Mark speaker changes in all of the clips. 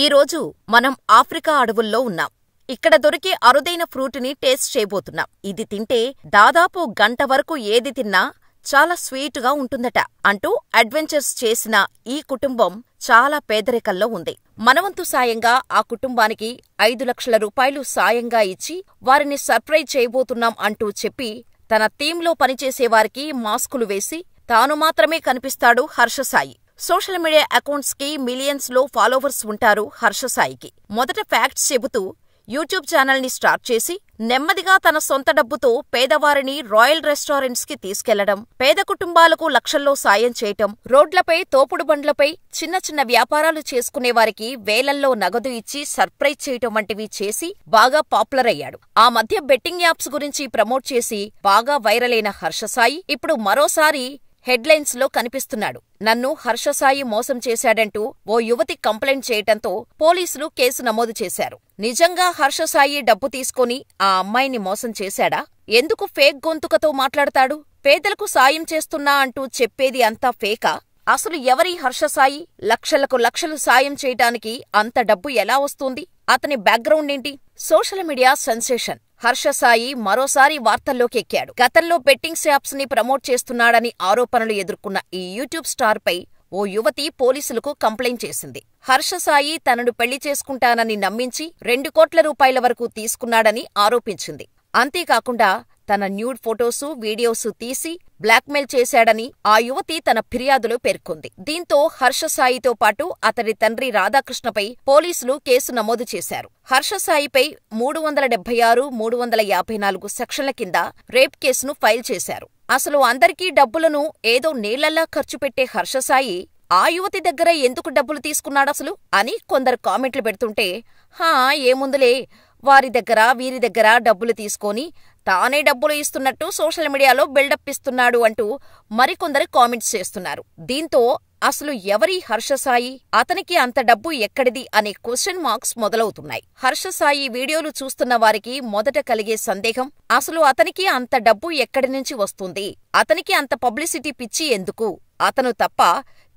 Speaker 1: ఈరోజు మనం ఆఫ్రికా అడవుల్లో ఉన్నాం. ఇక్కడ దొరికే అరుదైన ఫ్రూటుని టేస్ట్ చేయబోతున్నాం. ఇది తింటే దాదాపు గంట వరకు ఏది తిన్నా చాలా స్వీటుగా ఉంటుందట అంటూ అడ్వెంచర్స్ చేసిన ఈ కుటుంబం చాలా పేదరికంలో ఉంది. మనవంతు సాయంగా ఆ కుటుంబానికి 5 లక్షల రూపాయలు సాయంగా ఇచ్చి వారిని సర్ప్రైజ్ చేయబోతున్నాం అంటూ చెప్పి తన టీంలో పనిచేసేవారికి మాస్కులు వేసి తాను మాత్రమే కనిపిస్తాడు హర్షసాయి. సోషల్ మీడియా అకౌంట్స్ కి మిలియన్స్ లో ఫాలోవర్స్ ఉంటారు హర్షసాయికి. మొదట ఫ్యాక్ట్స్ చెబుతూ యూట్యూబ్ ఛానల్ ని స్టార్ట్ చేసి నెమ్మదిగా తన సొంత డబ్బుతో పేదవారిని రాయల్ రెస్టారెంట్స్ కి తీసుకెళ్లడం, పేద కుటుంబాలకు లక్షల్లో సాయం చేయటం, రోడ్లపై తోపుడు బండ్లపై చిన్న చిన్న వ్యాపారాలు చేసుకునేవారికి వేలల్లో నగదు ఇచ్చి సర్ప్రైజ్ చేయటం వంటివి చేసి బాగా పాపులర్ అయ్యాడు. ఆ మధ్య బెట్టింగ్ యాప్స్ గురించి ప్రమోట్ చేసి బాగా వైరల్ అయిన హర్షసాయి ఇప్పుడు మరోసారి హెడ్లైన్స్ లో కనిపిస్తున్నాడు. నన్ను హర్షసాయి మోసం చేశాడంటూ ఓ యువతి కంప్లైంట్ చేయటంతో పోలీసులు కేసు నమోదు చేశారు. నిజంగా హర్షసాయి డబ్బు తీసుకొని ఆ అమ్మాయిని మోసం చేశాడా? ఎందుకు ఫేక్ గొంతుకతో మాట్లాడతాడు? పేదలకు సాయం చేస్తున్నా అంటూ చెప్పేది అంతా ఫేకా? అసలు ఎవరి హర్షసాయి? లక్షలకు లక్షలు సాయం చేయటానికి అంత డబ్బు ఎలా వస్తుంది? అతని బ్యాక్గ్రౌండ్ ఏంటి? సోషల్ మీడియా సెన్సేషన్ హర్షసాయి మరోసారి వార్తల్లోకి ఎక్కాడు. గతంలో బెట్టింగ్ యాప్స్ ని ప్రమోట్ చేస్తున్నాడని ఆరోపణలు ఎదుర్కొన్న ఈ యూట్యూబ్ స్టార్ పై ఓ యువతి పోలీసులకు కంప్లైంట్ చేసింది. హర్షసాయి తనను పెళ్లి చేసుకుంటానని నమ్మించి 2 కోట్ల రూపాయల వరకు తీసుకున్నాడని ఆరోపించింది. అంతేకాకుండా తన న్యూడ్ ఫొటోసు, వీడియోసు తీసి బ్లాక్మెయిల్ చేశాడని ఆ యువతి తన ఫిర్యాదులో పేర్కొంది. దీంతో హర్షసాయితో పాటు అతడి తండ్రి రాధాకృష్ణపై పోలీసులు కేసు నమోదు చేశారు. హర్షసాయిపై 376, 354 సెక్షన్ల కింద రేప్ కేసును ఫైల్ చేశారు. అసలు అందరికీ డబ్బులను ఏదో నీళ్లలా ఖర్చు పెట్టే హర్షసాయి ఆ యువతి దగ్గర ఎందుకు డబ్బులు తీసుకున్నాడసలు అని కొందరు కామెంట్లు పెడుతుంటే, ఏముందులే, వారి దగ్గర వీరి దగ్గర డబ్బులు తీసుకొని తానే డబ్బులు ఇస్తున్నట్టు సోషల్ మీడియాలో బిల్డప్ ఇస్తున్నాడు అంటూ మరికొందరు కామెంట్స్ చేస్తున్నారు. దీంతో అసలు ఎవరి హర్షసాయి? అతనికి అంత డబ్బు ఎక్కడిది అనే క్వశ్చన్ మార్క్స్ మొదలవుతున్నాయి. హర్షసాయి వీడియోలు చూస్తున్న వారికి మొదట కలిగే సందేహం, అసలు అతనికి అంత డబ్బు ఎక్కడి నుంచి వస్తుంది? అతనికి అంత పబ్లిసిటీ పిచ్చి ఎందుకు? అతను తప్ప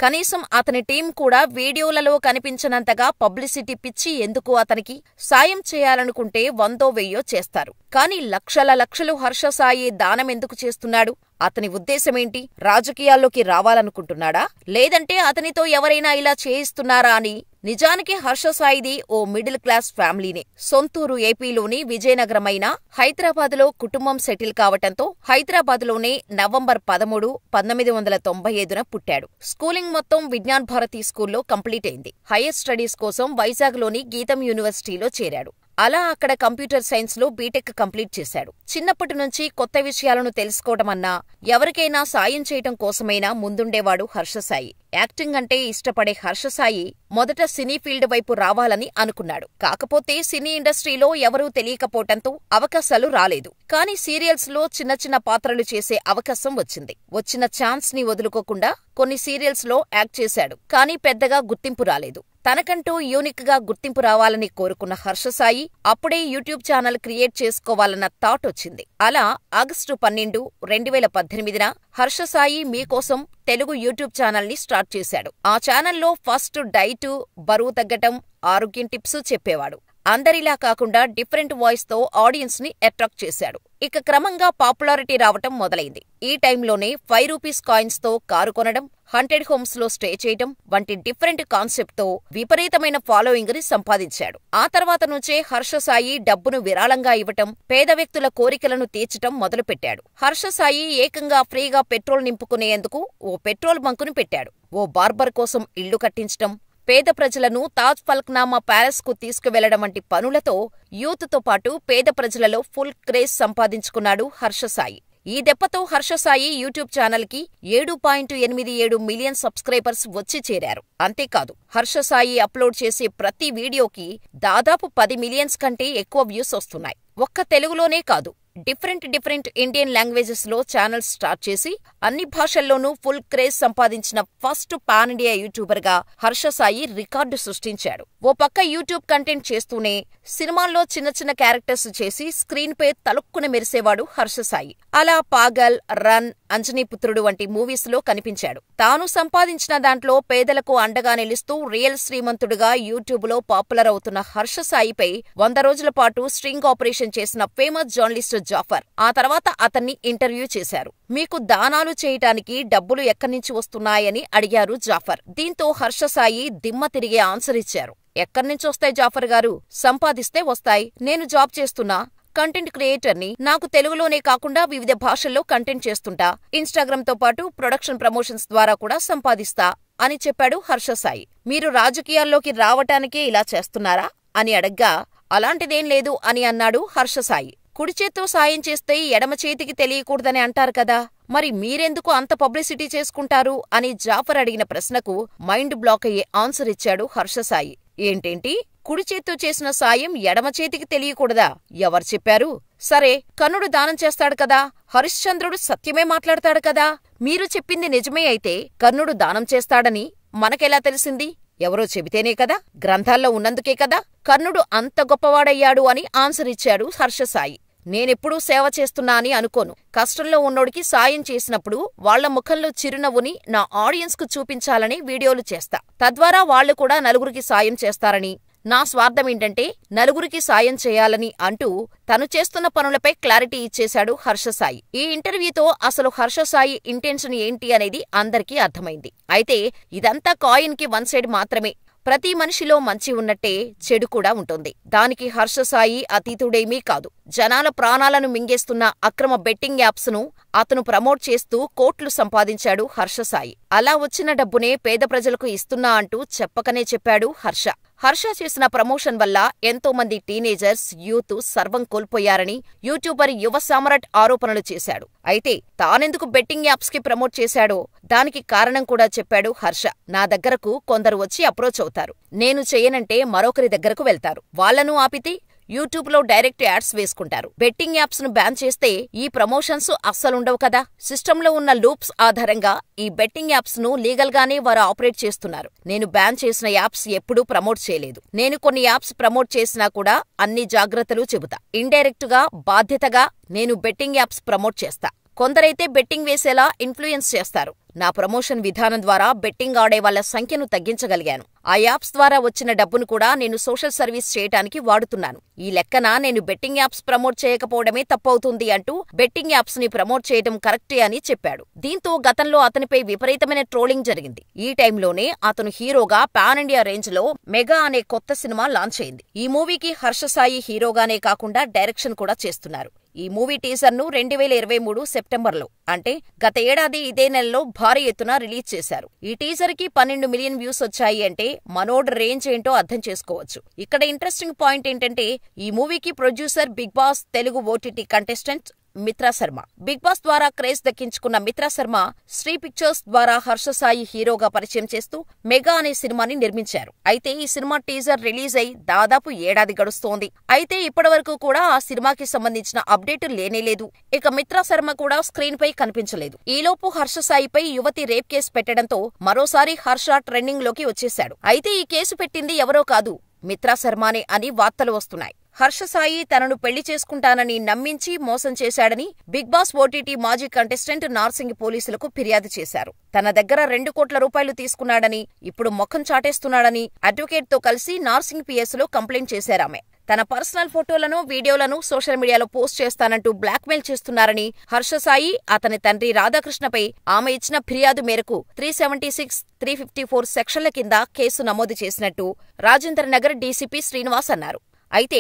Speaker 1: కనీసం అతని టీం కూడా వీడియోలలో కనిపించనంతగా పబ్లిసిటీ పిచ్చి ఎందుకు? అతనికి సాయం చేయాలనుకుంటే 100 1000 చేస్తారు. కాని లక్షల లక్షలు హర్షసాయి దానమెందుకు చేస్తున్నాడు? అతని ఉద్దేశమేంటి? రాజకీయాల్లోకి రావాలనుకుంటున్నాడా? లేదంటే అతనితో ఎవరైనా ఇలా చేయిస్తున్నారా అని? నిజానికి హర్షసాయిది ఓ మిడిల్ క్లాస్ ఫ్యామిలీనే. సొంతూరు ఏపీలోని విజయనగరమైన హైదరాబాదులో కుటుంబం సెటిల్ కావటంతో హైదరాబాదులోనే నవంబర్ 13, 1995న పుట్టాడు. స్కూలింగ్ మొత్తం విజ్ఞాన్ భారతి స్కూల్లో కంప్లీట్ అయింది. హైయర్ స్టడీస్ కోసం వైజాగ్లోని గీతం యూనివర్సిటీలో చేరాడు. అలా అక్కడ కంప్యూటర్ సైన్స్ లో బీటెక్ కంప్లీట్ చేశాడు. చిన్నప్పటి నుంచి కొత్త విషయాలను తెలుసుకోవటమన్నా, ఎవరికైనా సాయం చేయటం కోసమైనా ముందుండేవాడు హర్షసాయి. యాక్టింగ్ అంటే ఇష్టపడే హర్షసాయి మొదట సినీ ఫీల్డ్ వైపు రావాలని అనుకున్నాడు. కాకపోతే సినీ ఇండస్ట్రీలో ఎవరూ తెలియకపోవటంతో అవకాశాలు రాలేదు. కానీ సీరియల్స్ లో చిన్న చిన్న పాత్రలు చేసే అవకాశం వచ్చింది. వచ్చిన ఛాన్స్ ని వదులుకోకుండా కొన్ని సీరియల్స్ లో యాక్ట్ చేశాడు. కానీ పెద్దగా గుర్తింపు రాలేదు. తనకంటూ యూనిక్ గా గుర్తింపు రావాలని కోరుకున్న హర్షసాయి అప్పుడే యూట్యూబ్ ఛానల్ క్రియేట్ చేసుకోవాలన్న థాట్ వచ్చింది. అలా ఆగస్టు 12, 2018న హర్షసాయి మీకోసం తెలుగు యూట్యూబ్ ఛానల్ ని స్టార్ట్ చేశాడు. ఆ ఛానల్లో ఫస్ట్ డైటు, బరువు తగ్గటం, ఆరోగ్యం టిప్స్ చెప్పేవాడు. అందరిలా కాకుండా డిఫరెంట్ వాయిస్ తో ఆడియన్స్ ని అట్రాక్ట్ చేశాడు. ఇక క్రమంగా పాపులారిటీ రావటం మొదలైంది. ఈ టైంలోనే 5 రూపీస్ కాయిన్స్ తో కారు కొనడం, హంటెడ్ హోమ్స్ లో స్టే చేయటం వంటి డిఫరెంట్ కాన్సెప్ట్ తో విపరీతమైన ఫాలోయింగ్ ని సంపాదించాడు. ఆ తర్వాత నుంచే హర్షసాయి డబ్బును విరాళంగా ఇవ్వటం, పేద వ్యక్తుల కోరికలను తీర్చటం మొదలుపెట్టాడు. హర్షసాయి ఏకంగా ఫ్రీగా పెట్రోల్ నింపుకునేందుకు ఓ పెట్రోల్ బంకును పెట్టాడు. ఓ బార్బర్ కోసం ఇళ్లు కట్టించటం, పేద ప్రజలను తాజ్ ఫల్క్నామా ప్యాలెస్ కు తీసుకువెళ్లడం వంటి పనులతో యూత్ తో పాటు పేద ప్రజలలో ఫుల్ క్రేజ్ సంపాదించుకున్నాడు హర్షసాయి. ఈ దెబ్బతో హర్షసాయి యూట్యూబ్ ఛానల్ కి 7.87 మిలియన్ సబ్స్క్రైబర్స్ వచ్చి చేరారు. అంతేకాదు, హర్షసాయి అప్లోడ్ చేసే ప్రతి వీడియోకి దాదాపు 10 మిలియన్స్ కంటే ఎక్కువ వ్యూస్ వస్తున్నాయి. ఒక్క తెలుగులోనే కాదు, డిఫరెంట్ ఇండియన్ లాంగ్వేజెస్ లో ఛానల్స్ స్టార్ట్ చేసి అన్ని భాషల్లోనూ ఫుల్ క్రేజ్ సంపాదించిన ఫస్ట్ పాన్ ఇండియా యూట్యూబర్ గా హర్ష సాయి రికార్డు సృష్టించాడు. ఓ పక్క యూట్యూబ్ కంటెంట్ చేస్తూనే సినిమాల్లో చిన్న క్యారెక్టర్స్ చేసి స్క్రీన్ పై తలుక్కున మెరిసేవాడు హర్ష సాయి. అలా పాగల్, రన్, అంజనీపుత్రుడు వంటి మూవీస్ లో కనిపించాడు. తాను సంపాదించిన దాంట్లో పేదలకు అండగా నిలుస్తూ రియల్ శ్రీమంతుడుగా యూట్యూబ్ లో పాపులర్ అవుతున్న హర్ష సాయిపై 100 రోజుల పాటు స్ట్రింగ్ ఆపరేషన్ చేసిన ఫేమస్ జర్నలిస్ట్ జాఫర్ ఆ తర్వాత అతన్ని ఇంటర్వ్యూ చేశారు. మీకు దానాలు చేయటానికి డబ్బులు ఎక్కడ్నించి వస్తున్నాయని అడిగారు జాఫర్. దీంతో హర్ష సాయి దిమ్మ తిరిగే ఆన్సర్ ఇచ్చారు. ఎక్కడ్నించొస్తాయి జాఫర్ గారు? సంపాదిస్తే వస్తాయి. నేను జాబ్ చేస్తున్నా, కంటెంట్ క్రియేటర్ని. నాకు తెలుగులోనే కాకుండా వివిధ భాషల్లో కంటెంట్ చేస్తుంటా. ఇన్‌స్టాగ్రామ్ తో పాటు ప్రొడక్షన్ ప్రమోషన్స్ ద్వారా కూడా సంపాదిస్తా అని చెప్పాడు హర్ష సాయి. మీరు రాజకీయాల్లోకి రావటానికే ఇలా చేస్తున్నారా అని అడగ్గా అలాంటిదేం లేదు అని అన్నాడు హర్ష సాయి. కుడి చేత్తో సాయం చేస్తే ఎడమ చేతికి తెలియకూడదని అంటారు కదా, మరి మీరెందుకు అంత పబ్లిసిటీ చేసుకుంటారు అని జాఫర్ అడిగిన ప్రశ్నకు మైండ్ బ్లాక్ అయ్యే ఆన్సర్ ఇచ్చాడు హర్ష సాయి. ఏంటేంటి, కుడి చేత్తో చేసిన సాయం ఎడమ చేతికి తెలియకూడదా? ఎవరు చెప్పారు? సరే, కర్ణుడు దానం చేస్తాడు కదా, హరిశ్చంద్రుడు సత్యమే మాట్లాడతాడు కదా. మీరు చెప్పింది నిజమే అయితే కర్ణుడు దానం చేస్తాడని మనకెలా తెలిసింది? ఎవరో చెబితేనే కదా, గ్రంథాల్లో ఉన్నందుకే కదా కర్ణుడు అంత గొప్పవాడయ్యాడు అని ఆన్సర్ ఇచ్చాడు హర్ష సాయి. నేనెప్పుడూ సేవ చేస్తున్నా అని అనుకోను. కష్టంలో ఉన్నోడికి సాయం చేసినప్పుడు వాళ్ల ముఖంలో చిరునవ్వుని నా ఆడియన్స్ కు చూపించాలని వీడియోలు చేస్తా. తద్వారా వాళ్లు కూడా నలుగురికి సాయం చేస్తారని, నా స్వార్థమేంటంటే నలుగురికి సాయం చేయాలని అంటూ తను చేస్తున్న పనులపై క్లారిటీ ఇచ్చేశాడు హర్ష సాయి. ఈ ఇంటర్వ్యూతో అసలు హర్ష సాయి ఇంటెన్షన్ ఏంటి అనేది అందరికీ అర్థమైంది. అయితే ఇదంతా కాయిన్ కి వన్ సైడ్ మాత్రమే. ప్రతి మనిషిలో మంచి ఉన్నట్టే చెడు కూడా ఉంటుంది. దానికి హర్ష సాయి అతీతుడేమీ కాదు. జనాల ప్రాణాలను మింగేస్తున్న అక్రమ బెట్టింగ్ యాప్స్ ను అతను ప్రమోట్ చేస్తూ కోట్లు సంపాదించాడు హర్ష సాయి. అలా వచ్చిన డబ్బునే పేద ప్రజలకు ఇస్తున్నా అంటూ చెప్పకనే చెప్పాడు హర్ష. హర్ష చేసిన ప్రమోషన్ వల్ల ఎంతో మంది టీనేజర్స్, యూత్ సర్వం కోల్పోయారని యూట్యూబర్ యువ సామ్రాట్ ఆరోపణలు చేశాడు. అయితే తానెందుకు బెట్టింగ్ యాప్స్ కి ప్రమోట్ చేశాడో దానికి కారణం కూడా చెప్పాడు హర్ష. నా దగ్గరకు కొందరు వచ్చి అప్రోచ్ అవుతారు. నేను చేయనంటే మరొకరి దగ్గరకు వెళ్తారు. వాళ్లను ఆపితే యూట్యూబ్ లో డైరెక్ట్ యాడ్స్ వేసుకుంటారు. బెట్టింగ్ యాప్స్ ను బ్యాన్ చేస్తే ఈ ప్రమోషన్స్ అస్సలుండవు కదా. సిస్టంలో ఉన్న లూప్స్ ఆధారంగా ఈ బెట్టింగ్ యాప్స్ ను లీగల్ గానే వారు ఆపరేట్ చేస్తున్నారు. నేను బ్యాన్ చేసిన యాప్స్ ఎప్పుడూ ప్రమోట్ చేయలేదు. నేను కొన్ని యాప్స్ ప్రమోట్ చేసినా కూడా అన్ని జాగ్రత్తలు చెబుతా. ఇండైరెక్ట్ గా, బాధ్యతగా నేను బెట్టింగ్ యాప్స్ ప్రమోట్ చేస్తా. కొందరైతే బెట్టింగ్ వేసేలా ఇన్ఫ్లుయెన్స్ చేస్తారు. నా ప్రమోషన్ విధానం ద్వారా బెట్టింగ్ ఆడే వాళ్ల సంఖ్యను తగ్గించగలిగాను. ఆ యాప్స్ ద్వారా వచ్చిన డబ్బును కూడా నేను సోషల్ సర్వీస్ చేయటానికి వాడుతున్నాను. ఈ లెక్కన నేను బెట్టింగ్ యాప్స్ ప్రమోట్ చేయకపోవడమే తప్పవుతుంది అంటూ బెట్టింగ్ యాప్స్ ని ప్రమోట్ చేయడం కరెక్టే అని చెప్పాడు. దీంతో గతంలో అతనిపై విపరీతమైన ట్రోలింగ్ జరిగింది. ఈ టైంలోనే అతను హీరోగా పాన్ ఇండియా రేంజ్ లో మెగా అనే కొత్త సినిమా లాంచ్ అయింది. ఈ మూవీకి హర్ష సాయి హీరోగానే కాకుండా డైరెక్షన్ కూడా చేస్తున్నారు. ఈ మూవీ టీజర్ ను 2023 సెప్టెంబర్లో, అంటే గత ఏడాది ఇదే నెలలో భారీ ఎత్తున రిలీజ్ చేశారు. ఈ టీజర్ కి 12 మిలియన్ వ్యూస్ వచ్చాయి అంటే మనోడ్ రేంజ్ ఏంటో అర్థం చేసుకోవచ్చు. ఇక్కడ ఇంట్రెస్టింగ్ పాయింట్ ఏంటంటే ఈ మూవీకి producer Bigg Boss Telugu OTT contestant Mitra Sharma. Bigg Boss ద్వారా క్రేజ్ దక్కించుకున్న మిత్రా శర్మ శ్రీ పిక్చర్స్ ద్వారా హర్ష సాయి హీరోగా పరిచయం చేస్తూ మెగా అనే సినిమాని నిర్మించారు. అయితే ఈ సినిమా టీజర్ రిలీజ్ అయి దాదాపు ఏడాది గడుస్తోంది. అయితే ఇప్పటివరకు కూడా ఆ సినిమాకి సంబంధించిన అప్డేట్ లేనేలేదు. ఇక మిత్రా శర్మ కూడా స్క్రీన్ పై కనిపించలేదు. ఈలోపు హర్ష సాయిపై యువతి రేప్ కేసు పెట్టడంతో మరోసారి హర్ష ట్రెండింగ్ లోకి వచ్చేశాడు. అయితే ఈ కేసు పెట్టింది ఎవరో కాదు, మిత్రా శర్మనే అని వార్తలు వస్తున్నాయి. హర్ష సాయి తనను పెళ్లి చేసుకుంటానని నమ్మించి మోసం చేశాడని బిగ్ బాస్ ఓటీటీ మాజీ కంటెస్టెంట్ నార్సింగ్ పోలీసులకు ఫిర్యాదు చేశారు. తన దగ్గర 2 కోట్ల రూపాయలు తీసుకున్నాడని, ఇప్పుడు ముఖం చాటేస్తున్నాడని అడ్వకేట్ తో కలిసి నార్సింగ్ పిఎస్ లో కంప్లైంట్ చేశారామె. తన పర్సనల్ ఫోటోలను, వీడియోలను సోషల్ మీడియాలో పోస్ట్ చేస్తానంటూ బ్లాక్మెయిల్ చేస్తున్నారని హర్ష సాయి, అతని తండ్రి రాధాకృష్ణపై ఆమె ఇచ్చిన ఫిర్యాదు మేరకు 376, 354 సెక్షన్ల కింద కేసు నమోదు చేసినట్టు రాజేంద్ర నగర్ డీసీపీ శ్రీనివాస్ అన్నారు. అయితే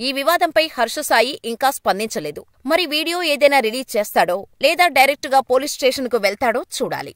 Speaker 1: ఈ వివాదంపై హర్ష సాయి ఇంకా స్పందించలేదు. మరి వీడియో ఏదైనా రిలీజ్ చేస్తాడో లేదా డైరెక్ట్ గా పోలీస్ స్టేషన్ కు వెళ్తాడో చూడాలి.